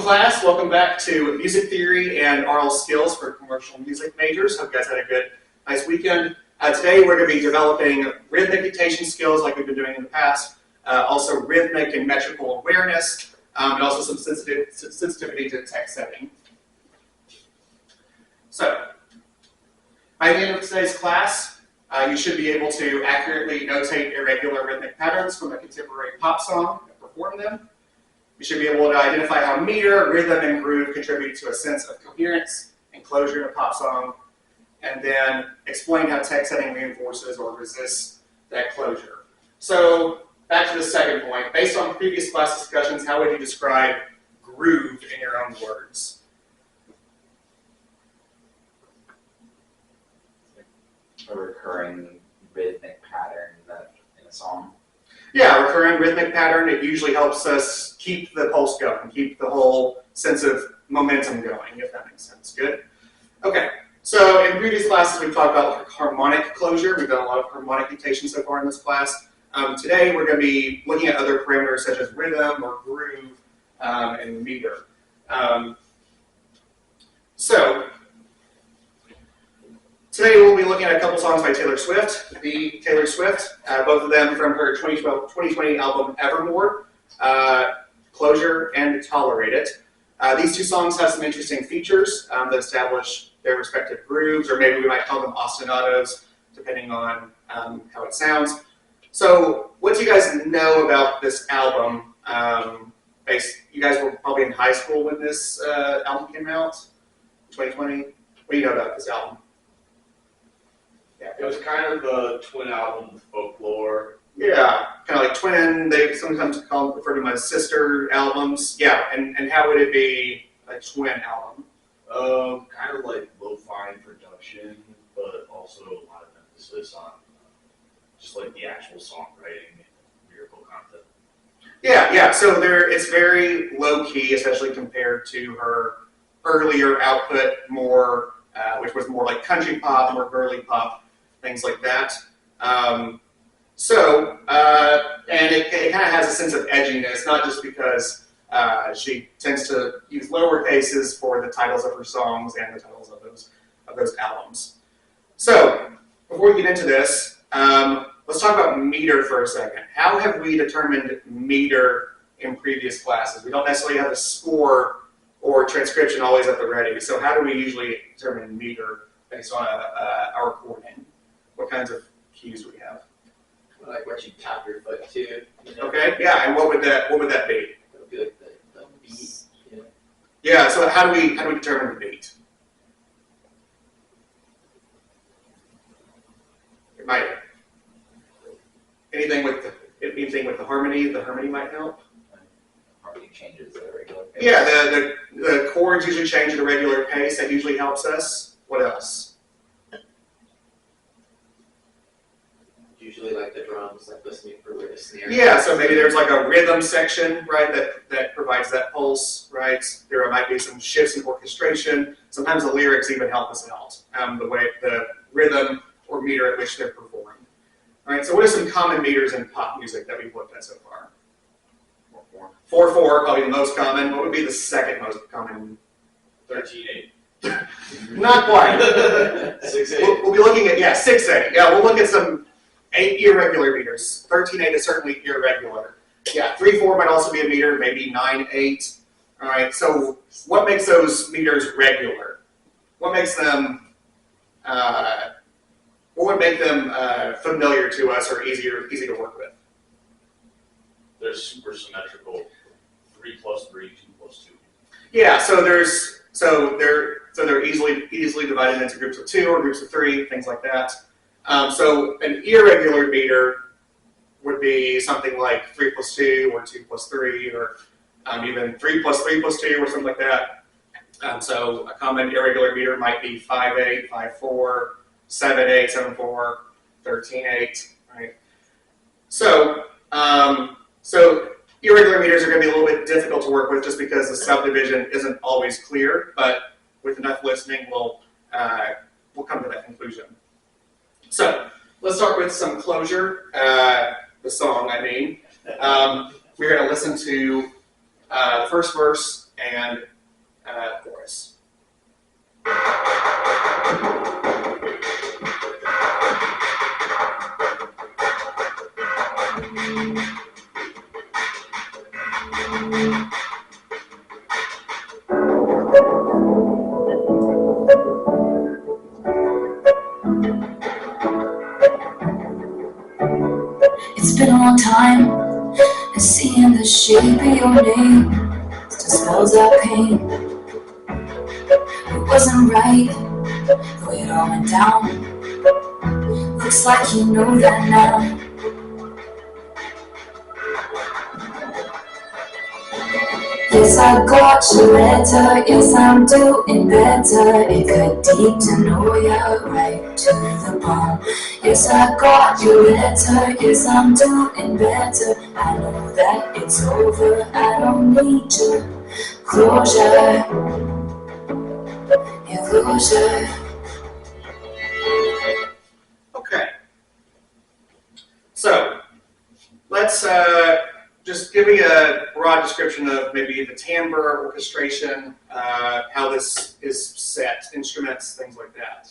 class, welcome back to Music Theory and Aural Skills for Commercial Music Majors. Hope you guys had a good, nice weekend. Today we're going to be developing rhythmic dictation skills like we've been doing in the past, also rhythmic and metrical awareness, and also some sensitivity to text setting. So, by the end of today's class, you should be able to accurately notate irregular rhythmic patterns from a contemporary pop song and perform them. You should be able to identify how meter, rhythm, and groove contribute to a sense of coherence and closure in a pop song, and then explain how text setting reinforces or resists that closure. So, back to the second point. Based on previous class discussions, how would you describe groove in your own words? A recurring rhythmic pattern in a song. Yeah, recurring rhythmic pattern. It usually helps us keep the pulse going, keep the whole sense of momentum going, if that makes sense. Good? Okay, so in previous classes we've talked about harmonic closure. We've done a lot of harmonic dictation so far in this class. Today we're going to be looking at other parameters such as rhythm or groove and meter. Today we'll be looking at a couple songs by Taylor Swift, both of them from her 2020 album Evermore, Closure and Tolerate It. These two songs have some interesting features that establish their respective grooves, or maybe we might call them ostinatos, depending on how it sounds. So what do you guys know about this album? You guys were probably in high school when this album came out, 2020. What do you know about this album? It was kind of a twin album with folklore. Yeah, kind of like twin. They sometimes refer to them as sister albums. Yeah, and how would it be a twin album? Kind of like lo-fi production, but also a lot of emphasis on just like the actual songwriting and lyrical content. Yeah. So it's very low key, especially compared to her earlier output, which was more like country pop, more girly pop. Things like that. And it kind of has a sense of edginess, not just because she tends to use lower cases for the titles of her songs and the titles of those albums. So, before we get into this, let's talk about meter for a second. How have we determined meter in previous classes? We don't necessarily have a score or transcription always at the ready. So how do we usually determine meter based on our recording? What kinds of cues do we have? Like what you tap your foot to. You know? Okay, yeah, and what would that be? It'll be like the beat. Yeah. Yeah, so how do we determine the beat? It might anything with the harmony. The harmony might help. Harmony changes at a regular pace. Yeah, the chords usually change at a regular pace. That usually helps us. What else? Usually like the drums, like listening for where the snare. Yeah, so maybe there's like a rhythm section, right, that provides that pulse, right? There might be some shifts in orchestration. Sometimes the lyrics even help us out, the rhythm or meter at which they're performed. All right, so what are some common meters in pop music that we've looked at so far? 4/4. 4/4, probably the most common. What would be the second most common? 13/8. Not quite. 6/8. We'll be looking at, 6/8. Yeah, we'll look at some 8 irregular meters. 13/8 is certainly irregular. Yeah, 3/4 might also be a meter, maybe 9/8. All right, so what makes those meters regular? What makes them, what would make them familiar to us or easy to work with? They're super symmetrical. 3 + 3, 2 + 2. Yeah, so they're easily divided into groups of 2 or groups of 3, things like that. So an irregular meter would be something like 3 + 2 or 2 + 3 or even 3 + 3 + 2 or something like that. So a common irregular meter might be 5/8, 5/4, 7/8, 7/4, 13/8, right? So irregular meters are going to be a little bit difficult to work with just because the subdivision isn't always clear, but with enough listening, we'll come to that conclusion. So let's start with some closure, the song, I mean. We're going to listen to the first verse and chorus. It's been a long time, and seeing the shape of your name still spells out pain. It wasn't right, the way it all went down. Looks like you know that now. Yes, I got your letter, yes, I'm doing better. It cut deep to know you right to the bone. Yes, I got your letter, yes, I'm doing better. I know that it's over, I don't need your closure. Your closure. Okay. So, let's just give me a broad description of maybe the timbre, orchestration, how this is set, instruments, things like that.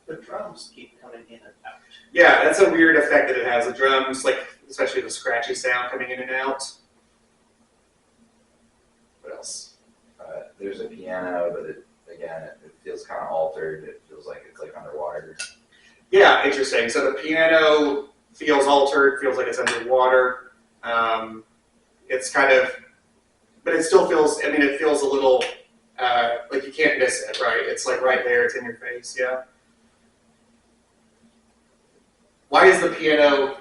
The drums keep coming in and out. Yeah, that's a weird effect that it has. The drums, like especially the scratchy sound coming in and out. What else? There's a piano, but it feels kind of altered. It feels like it's like underwater. Yeah, interesting. So the piano feels altered, feels like it's underwater. It's kind of, but it still feels, I mean, it feels a little like you can't miss it, right? It's like right there, it's in your face, yeah. Why is the piano,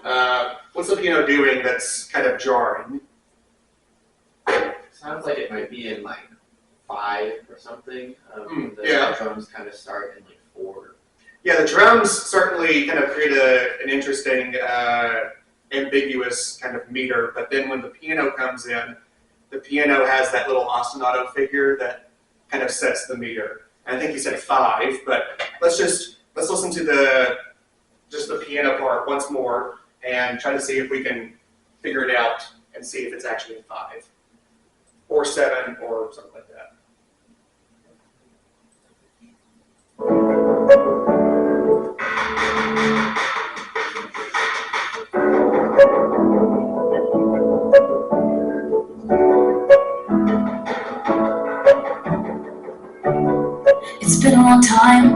what's the piano doing that's kind of jarring? Sounds like it might be in like 5 or something. Yeah. The drums kind of start in like 4. Yeah, the drums certainly kind of create an interesting, ambiguous kind of meter, but then when the piano comes in, the piano has that little ostinato figure that kind of sets the meter. And I think you said 5, but let's listen to just the piano part once more and try to see if we can figure it out and see if it's actually 5 or 7 or something like that. It's been a long time,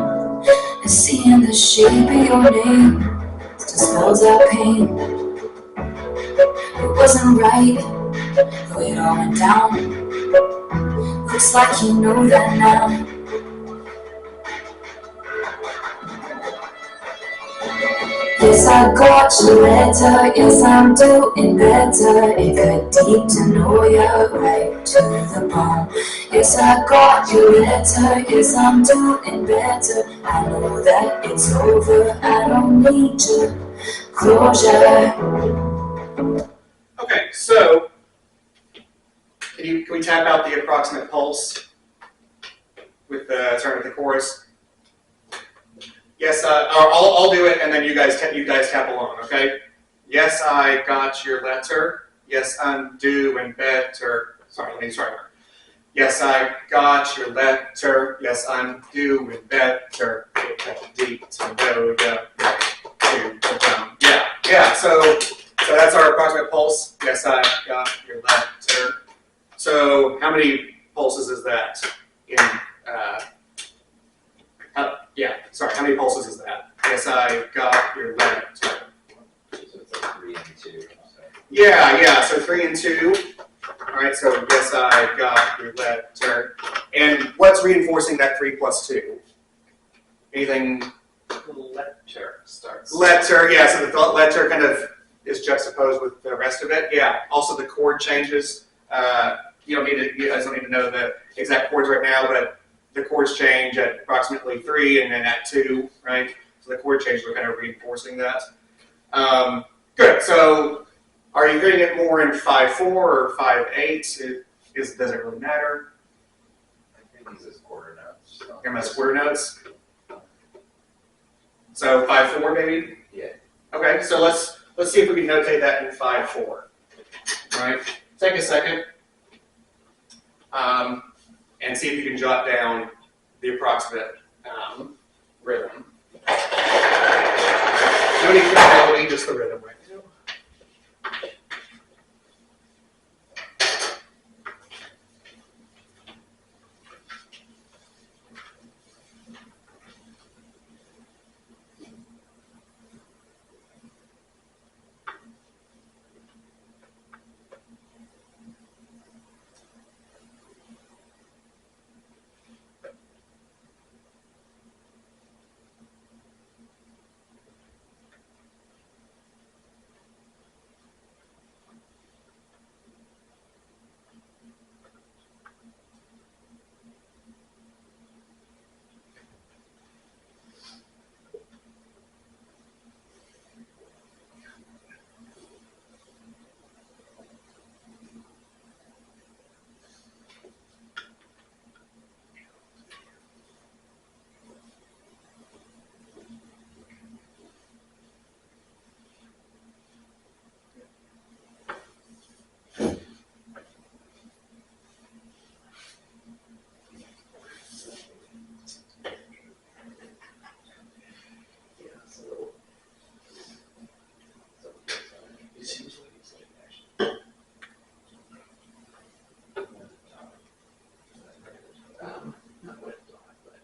and seeing the shape of your name still spells out pain. It wasn't right, the way it all went down. Looks like you know that now. Yes, I got your letter, yes, I'm doing better. It cut deep to know you right to the bone. Yes, I got your letter, yes, I'm doing better. I know that it's over, I don't need your closure. Okay, so can we tap out the approximate pulse with starting with the chorus? Yes, I'll do it, and then you guys tap along, okay? Yes, I got your letter. Yes, I'm doing better. Sorry, let me start over. Yes, I got your letter. Yes, I'm doing better. It cut deep to know you right to the bone. Yeah. So that's our approximate pulse. Yes, I got your letter. So how many pulses is that in? How many pulses is that? Yes, I got your letter. So it's like 3 and 2. So. Yeah, so 3 and 2. All right, so yes, I got your letter. And what's reinforcing that 3 plus 2? Anything? The letter starts. Letter, yeah, so the letter kind of is juxtaposed with the rest of it. Yeah, also the chord changes. You guys don't need to know the exact chords right now, but the chords change at approximately 3 and then at 2, right? So the chord changes are kind of reinforcing that. Good, so are you hearing it more in 5/4 or 5/8? Does it really matter? I think these is quarter notes. So. Am I quarter notes? So 5/4 maybe? Yeah. Okay, so let's see if we can notate that in 5/4. All right, take a second. and see if you can jot down the approximate rhythm. No need for melody, just the rhythm right now. It seems like it's like actually. Not with dot, but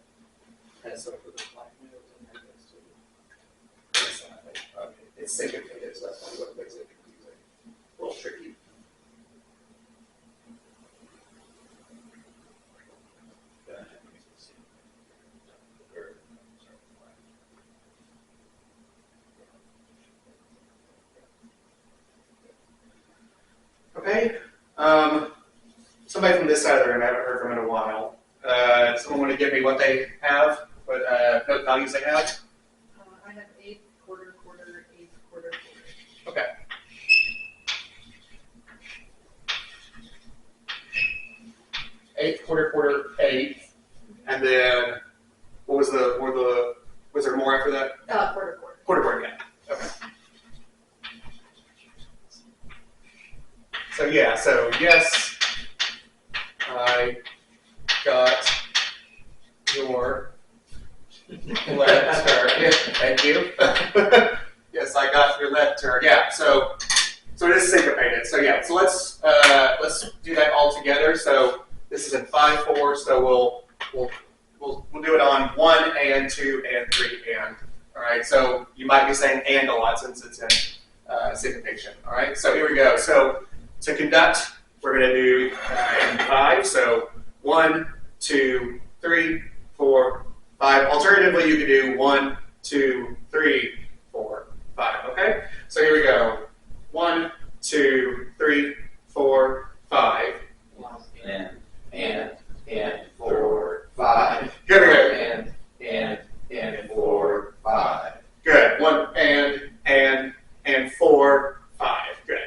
that's sort of the black note and that goes to. It's not like- Okay. It's syncopated, so that's probably what makes it confusing. A little tricky. Okay. Somebody from this side of the room I haven't heard from in a while. Someone want to give me what they have, what note values they have? I have eighth, quarter, quarter, eighth, quarter, quarter. Okay. Eighth, quarter, quarter, eighth, and then what was was there more after that? Quarter, quarter. Quarter, quarter, yeah. Okay. So yeah, so yes, I got your letter. Yeah, thank you. Yes, I got your letter. Yeah, so it is syncopated. So yeah, so let's do that all together. So this is in 5/4. So we'll do it on 1 and 2 and 3 and. All right. So you might be saying and a lot since it's in syncopation. All right. So here we go. So to conduct, we're going to do in 5. So 1, 2, 3, 4, 5. Alternatively, you could do 1, 2, 3, 4, 5. Okay. So here we go. 1, 2, 3, 4, 5. And 4, 5. Good. And 4, 5. Good. 1 and 4, 5. Good.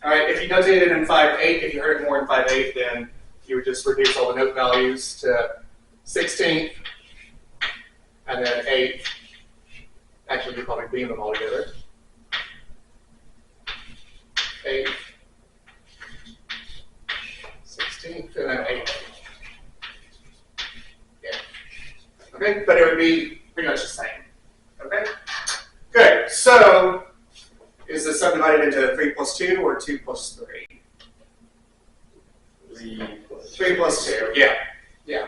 All right. If you notated it in 5/8, if you heard it more in 5/8, then you would just reduce all the note values to 16th and then 8th. Actually, you probably beam them all together. 8th, 16th, and then 8th. Yeah. Okay, but it would be pretty much the same. Okay? Good. So, is this subdivided into 3 plus 2 or 2 plus 3? 3 plus 2, yeah. Yeah.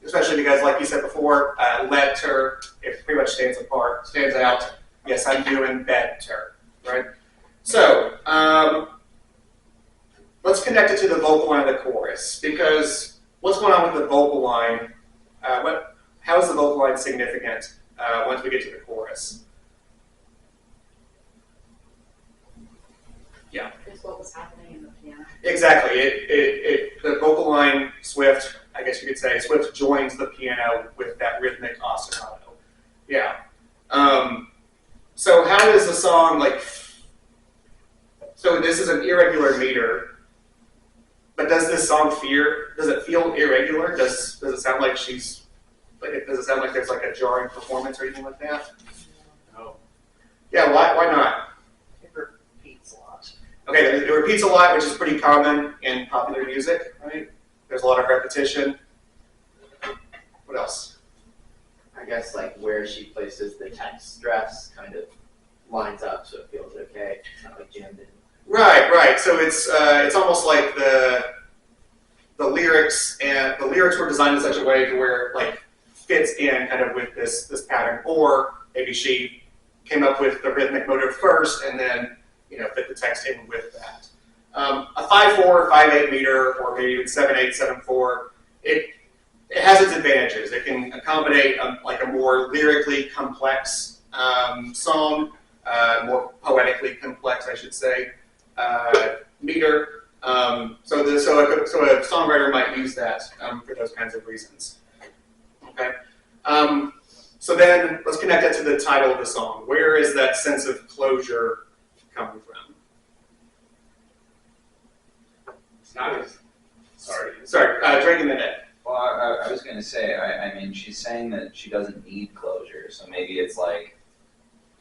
Especially because, like you said before, letter, it pretty much stands out. Yes, I'm doing better, right? So, let's connect it to the vocal line of the chorus, because what's going on with the vocal line? How is the vocal line significant once we get to the chorus? Yeah. Is what was happening in the piano. Exactly. The vocal line Swift, I guess you could say, Swift joins the piano with that rhythmic ostinato. Yeah. So how does the song so this is an irregular meter, but does this song does it feel irregular? Does it sound like does it sound like there's like a jarring performance or anything like that? No. Yeah, why not? It repeats a lot. Okay, it repeats a lot, which is pretty common in popular music, right? There's a lot of repetition. What else? I guess like where she places the text stress kind of lines up so it feels okay. It's not like jammed in. Right. So it's almost like the lyrics were designed in such a way to where it like fits in kind of with this pattern, or maybe she came up with the rhythmic motive first and then fit the text in with that. A 5/4, 5/8 meter, or maybe even 7/8, 7/4, it has its advantages. It can accommodate like a more lyrically complex song, more poetically complex, I should say, meter. So a songwriter might use that for those kinds of reasons. Okay. So then let's connect that to the title of the song. Where is that sense of closure coming from? It's not as, sorry. Drinking the Dead. Well, I was going to say, I mean, she's saying that she doesn't need closure, so maybe it's like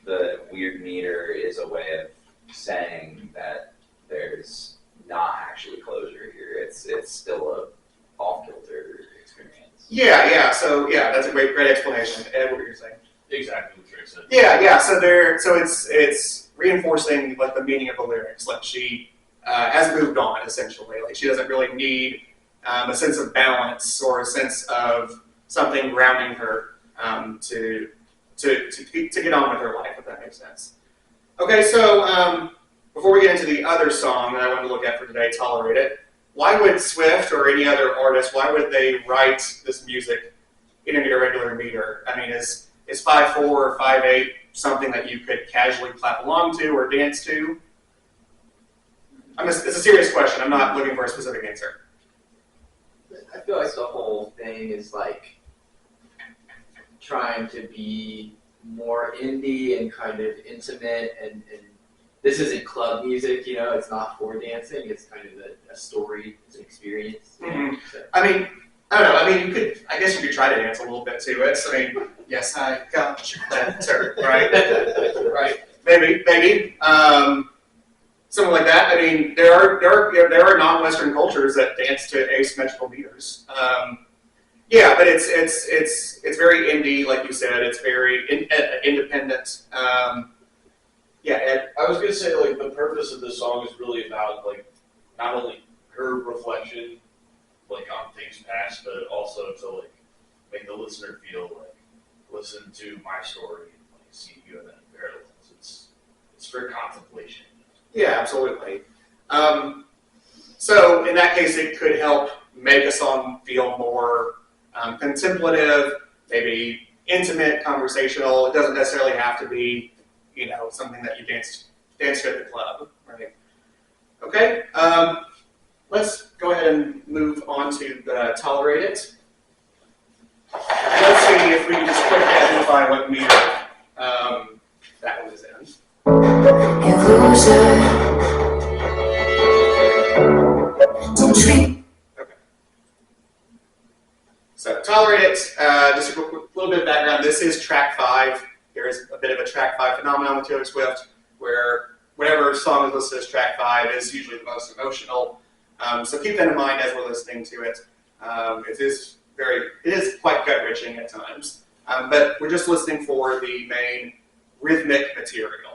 the weird meter is a way of saying that there's not actually closure here. It's still a off-kilter experience. Yeah. So that's a great explanation. Ed, what were you saying? Exactly what Trey said. Yeah. So it's reinforcing like the meaning of the lyrics. Like she has moved on essentially. Like she doesn't really need a sense of balance or a sense of something grounding her to get on with her life, if that makes sense. Okay, so before we get into the other song that I wanted to look at for today, Tolerate It, why would Swift or any other artist, why would they write this music in an irregular meter? I mean, is 5/4 or 5/8 something that you could casually clap along to or dance to? It's a serious question. I'm not looking for a specific answer. I feel like the whole thing is like trying to be more indie and kind of intimate, and this isn't club music, it's not for dancing, it's kind of a story, it's an experience. Mhm. So, I mean, I don't know. I mean, I guess you could try to dance a little bit to it. I mean, yes, I got your letter, right? Right. Maybe. Something like that. I mean, there are non-Western cultures that dance to asymmetrical meters. But it's very indie, like you said. It's very independent. Ed? I was gonna say, like, the purpose of this song is really about, like, not only her reflection, like, on things past, but also to, like, make the listener feel, like, listen to my story and, like, see you have any parallels. It's for contemplation. Yeah, absolutely. So in that case, it could help make a song feel more contemplative, maybe intimate, conversational. It doesn't necessarily have to be, something that you dance to at the club, right? Okay. Let's go ahead and move on to the Tolerate It. Let's see if we can just quickly identify what meter that one is in. Okay. So Tolerate It, just a little bit of background. This is track 5. There is a bit of a track 5 phenomenon with Taylor Swift, where whatever song is listed as track 5 is usually the most emotional. So keep that in mind as we're listening to it. It is quite gut-wrenching at times. But we're just listening for the main rhythmic material.